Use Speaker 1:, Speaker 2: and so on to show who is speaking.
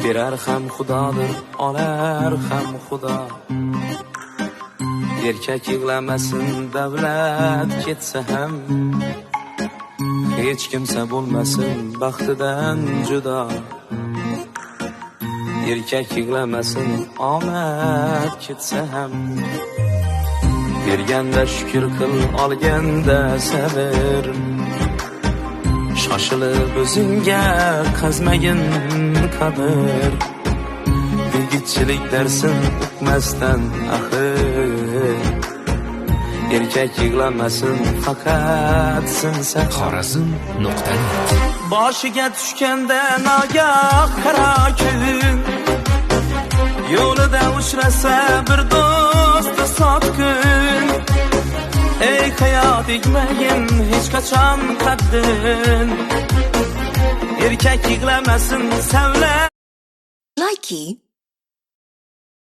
Speaker 1: Berar ham Xudodir, olar ham Xudo. Erkak yig'lamasin, davlat ketsa ham, hech kimsa bo'lmasin baxtidan judo. Erkak yig'lamasin, omad ketsa ham, berganda shukr qil, olganda sabr. Shoshilib o'zingga qazmagin qabr. Yigitchilik darsin o'qmasdan axir. Erkak yig'lamasin, faqat sinsa.
Speaker 2: Xorazm.net
Speaker 1: Boshiga tushganda nogoh qaro kun, yo'lida uchrasa bir do'sti sotqin. Ey hayot egmagin hech qachon qaddin. Erkak yig'lamasin, savla
Speaker 3: Likey